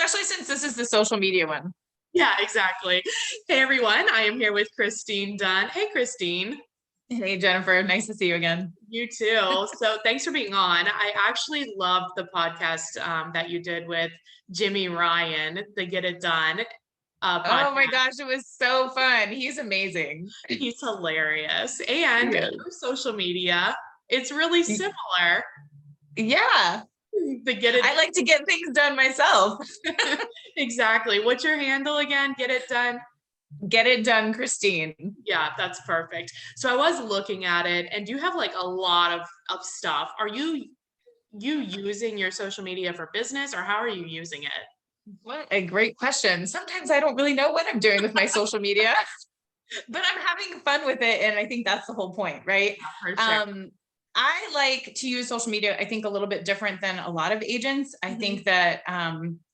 especially since this is the social media one. Yeah, exactly. Hey everyone, I am here with Kristine Dunn. Hey Kristine. Hey, Jennifer, nice to see you again. You too. So thanks for being on. I actually loved the podcast that you did with Jimmy Ryan, the Get It Done Oh my podcast. gosh, it was so fun. He's amazing. He's hilarious. And Yes. your social media, it's really similar. Yeah, The Get It I like to get things done myself. exactly. What's your handle again? Get It Done. Get it done, Kristine. Yeah, that's perfect. So I was looking at it and you have like a lot of stuff. Are you using your social media for business or how are you using it? What a great question. Sometimes I don't really know what I'm doing with my social media, but I'm having fun with it. And I think that's the whole point, right? For sure. I like to use social media, I think a little bit different than a lot of agents. I Mhm. think that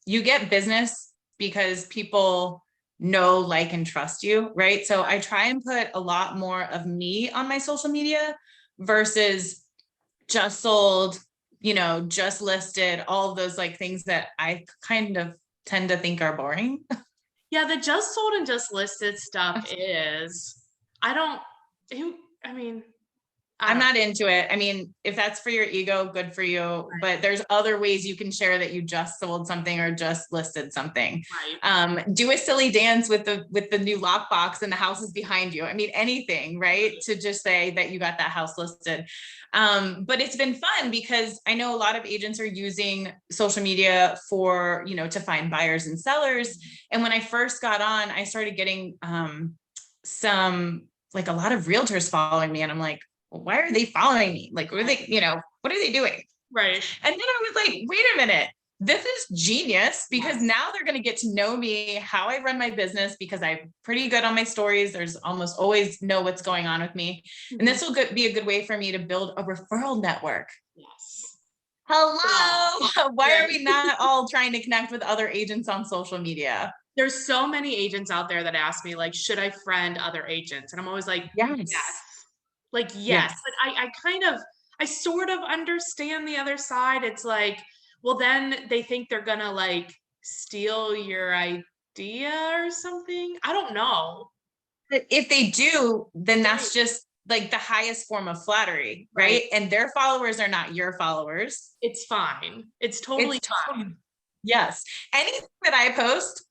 you get business because people know, like, and trust you, right? So I try and put a lot more of me on my social media versus just sold, just listed, all of those like things that I kind of tend to think are boring. Yeah, the just sold and just listed stuff is I don't who I mean, I I'm don't not into it. I mean, if that's for your ego, good for you. But there's other ways you can share that you just sold something or just listed something. right. Do a silly dance with the new lockbox and the house is behind you. I mean, anything, right? To just say that you got that house listed. But it's been fun because I know a lot of agents are using social media for, to find buyers and sellers. And when I first got on, I started getting some like a lot of realtors following me, and I'm like, why are they following me? Like, what are they, what are they doing? Right. And then I was like, wait a minute, this is genius because now they're going to get to know me, how I run my business, because I'm pretty good on my stories. There's almost always know what's going on with me. And this will be a good way for me to build a referral network. Yes. Hello. Why Right. are we not all trying to connect with other agents on social media? There's so many agents out there that ask me like, should I friend other agents? And I'm always like, yes. Yes. Like, yes. Yes. But I sort of understand the other side. It's like, well, then they think they're gonna like steal your idea or something. I don't know. If they do, then Right. that's just like the highest form of flattery, right? Right. And their followers are not your followers. It's fine. It's totally fine. Yes. Anything that I post,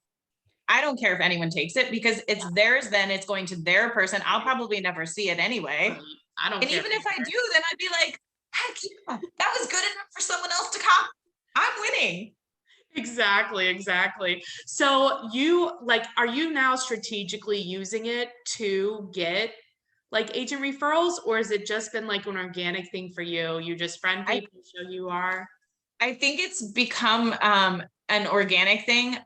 I don't care if anyone takes it because it's theirs, then it's going to their person. I'll probably never see it anyway. Right. I don't And care even if I either. do, then I'd be like, heck yeah, that was good enough for someone else to copy. I'm winning. Exactly. So you like, are you now strategically using it to get like agent referrals, or has it just been like an organic thing for you? You just friend I, people, so you are. I think it's become an organic thing.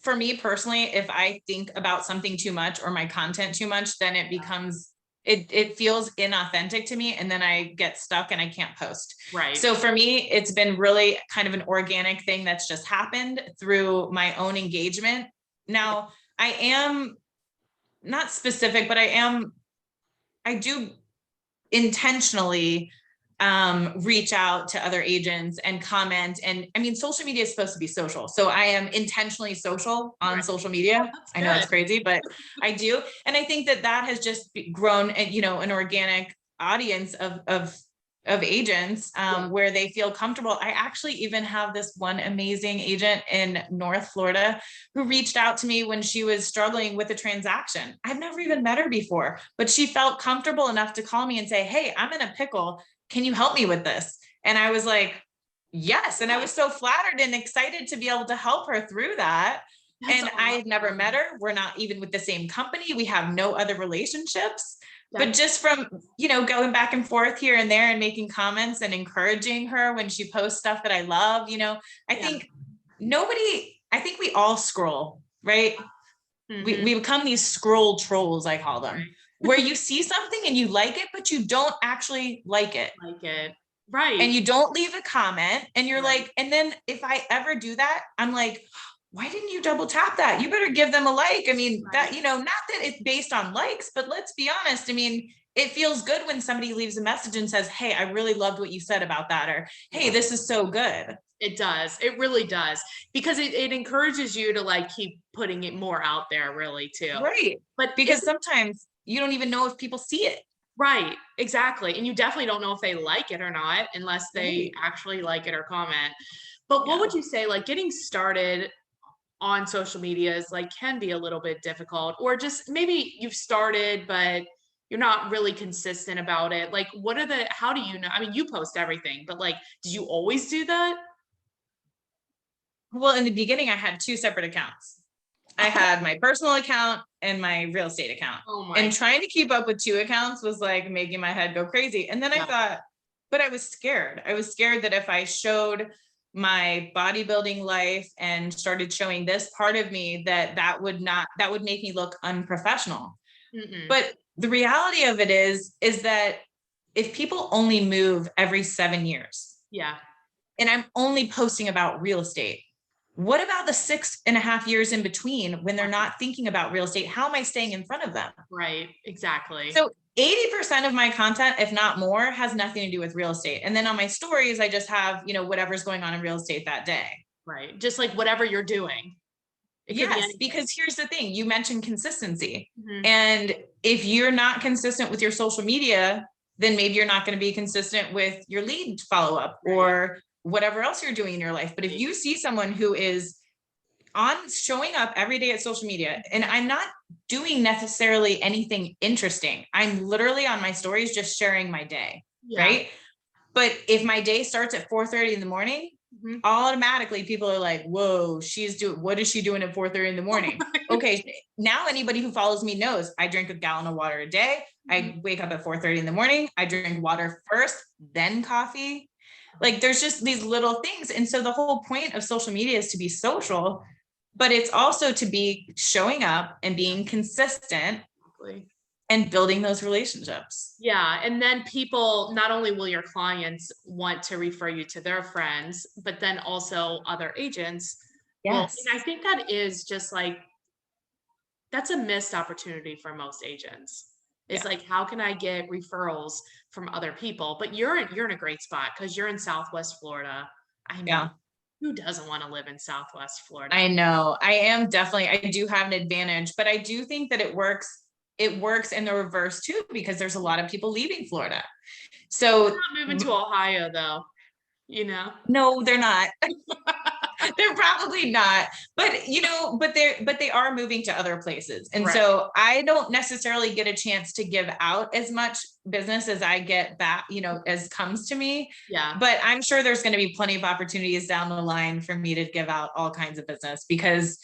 For me personally, if I think about something too much or my content too much, then it becomes it feels inauthentic to me, and then I get stuck and I can't post. Right. So for me, it's been really kind of an organic thing that's just happened through my own engagement. Now, I am not specific, but I do intentionally reach out to other agents and comment. And I mean, social media is supposed to be social. So I am intentionally social on social media. I know it's crazy, but I do. And I think that that has just grown, an organic audience of agents where they feel comfortable. I actually even have this one amazing agent in North Florida who reached out to me when she was struggling with a transaction. I've never even met her before, but she felt comfortable enough to call me and say, hey, I'm in a pickle. Can you help me with this? And I was like, yes. And I was so flattered and excited to be able to help her through that. That's And I had never met her. We're not even with the same company. We have no other relationships. But just from, going back and forth here and there and making comments and encouraging her when she posts stuff that I love, I think we all scroll, right? We become these scroll trolls, I call them, where you see something and you like it, but you don't actually like it. Right. And you don't leave a comment and you're like, and then if I ever do that, I'm like, why didn't you double tap that? You better give them a like. I mean, that, not that it's based on likes, but let's be honest. I mean, it feels good when somebody leaves a message and says, hey, I really loved what you said about that, or hey, this is so good. It does. It really does. Because it encourages you to like keep putting it more out there, really, too. Right. But Because sometimes you don't even know if people see it. right, exactly. And you definitely don't know if they like it or not unless they Right. actually like it or comment. But what Yeah. would you say, like getting started on social media is like can be a little bit difficult, or just maybe you've started, but you're not really consistent about it. Like, what are the, how do you know? I mean, you post everything, but like, did you always do that? Well, in the beginning, I had two separate accounts. I had my personal account and my real estate account. Oh And my, trying to keep up with two accounts was like making my head go crazy. And then I yeah, thought, but I was scared. I was scared that if I showed my bodybuilding life and started showing this part of me, that would make me look unprofessional. mm-mm. But the reality of it is that if people only move every 7 years, Yeah, and I'm only posting about real estate, what about the 6.5 years in between when they're not thinking about real estate? How am I staying in front of them? right, exactly. So 80% of my content, if not more, has nothing to do with real estate. And then on my stories, I just have, whatever's going on in real estate that day. Right. Just like whatever you're doing. It could be Yes, anything. because here's the thing, you mentioned consistency. Mhm. And if you're not consistent with your social media, then maybe you're not going to be consistent with your lead follow-up or whatever else you're doing in your life. But if you see someone who is on showing up every day at social media, and I'm not doing necessarily anything interesting, I'm literally on my stories just sharing my day, Yeah. right? But if my day starts at 4:30 in the morning, Mhm. automatically people are like, whoa, what is she doing at 4:30 in the morning? Okay, now anybody who follows me knows I drink a gallon of water a day. I wake up at 4:30 in the morning. I drink water first, then coffee. Like there's just these little things. And so the whole point of social media is to be social, but it's also to be showing up and being consistent Exactly. and building those relationships. Yeah. And then people, not only will your clients want to refer you to their friends, but then also other agents will. And I Yes. think that is just like, that's a missed opportunity for most agents. It's Yeah. like, how can I get referrals from other people? But you're in a great spot because you're in Southwest Florida. I mean, Yeah. who doesn't want to live in Southwest Florida? I know. I do have an advantage, but I do think that it works. It works in the reverse too, because there's a lot of people leaving Florida. They're So not moving to Ohio though, you know? no, they're not. They're probably not, but but they are moving to other places. And Right. so I don't necessarily get a chance to give out as much business as I get back, as comes to me. Yeah. But I'm sure there's going to be plenty of opportunities down the line for me to give out all kinds of business because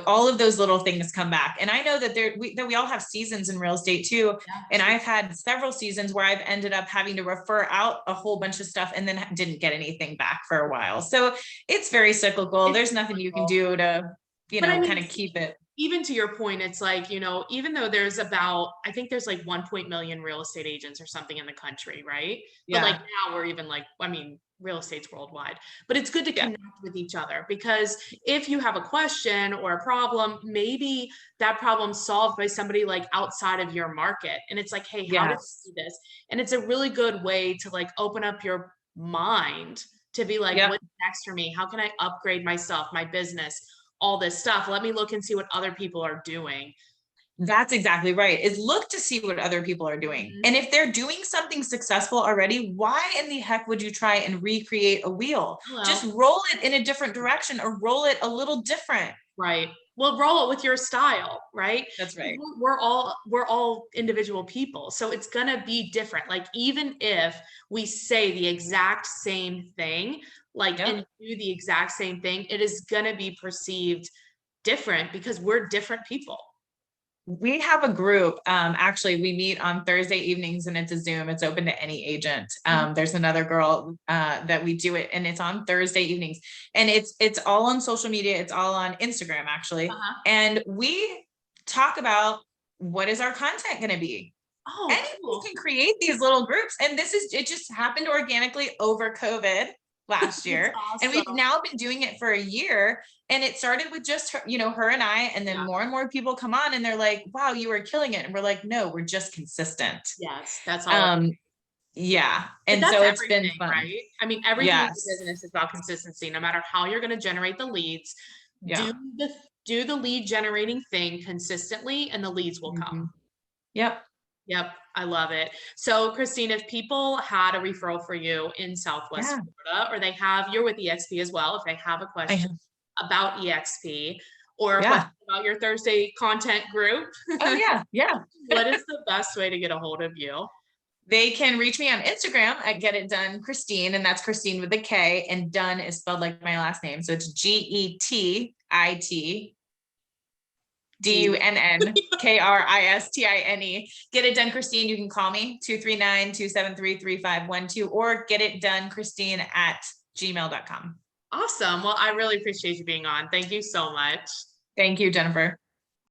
all of those little things come back. And I know that we all have seasons in real estate too. And I've had several seasons where I've ended up having to refer out a whole bunch of stuff and then didn't get anything back for a while. So it's very cyclical. It's There's nothing you can cyclical. do to, But I mean, kind of keep it. even to your point, it's like, even though there's about, I think there's like 1 million real estate agents or something in the country, right? But like Yeah. now we're even like, I mean, real estate's worldwide, but it's good to Yeah. connect with each other because if you have a question or a problem, maybe that problem's solved by somebody like outside of your market. And it's like, hey, how did Yes. you do this? And it's a really good way to like open up your mind to be like, Yep. what's next for me? How can I upgrade myself, my business? All this stuff. Let me look and see what other people are doing. That's exactly right. Is look to see what other people are doing. Mhm. And if they're doing something successful already, why in the heck would you try and recreate a wheel? Just Hello. roll it in a different direction or roll it a little different. Right. Well, roll it with your style, right? That's right. We're all individual people. So it's gonna be different. Like even if we say the exact same thing, like and Yep. do the exact same thing, it is gonna be perceived different because we're different people. We have a group. Actually, we meet on Thursday evenings and it's a Zoom. It's open to any agent. There's another girl that we do it, and it's on Thursday evenings, and it's all on social media. It's all on Instagram, actually, Uh-huh. and we talk about what is our content going to be. Oh, Anybody cool. can create these little groups, and it just happened organically over COVID. last year. That's And we've awesome. now been doing it for a year. And it started with just her, her and I, and then Yeah. more and more people come on and they're like, wow, you are killing it. And we're like, no, we're just consistent. Yes, that's all. Yeah. But And that's so it's been everything, fun. right? I mean, everything in the Yes. business is about consistency. No matter how you're going to generate the leads, Yeah. do the lead generating thing consistently, and the leads will come. Mhm. Yep. Yep, I love it. So, Kristine, if people had a referral for you in Southwest Yeah. Florida, or you're with EXP as well, if they have a I question am. about EXP or a Yeah. question about your Thursday content group, Oh yeah. Yeah. what is the best way to get a hold of you? They can reach me on Instagram at Get It Done Kristine, and that's Kristine with a K, and Dunn is spelled like my last name. So it's GETITDUNNKRISTINE. Get It Done Kristine. You can call me 239-273-3512 or Get It Done Kristine at gmail.com. Awesome. Well, I really appreciate you being on. Thank you so much. Thank you, Jennifer.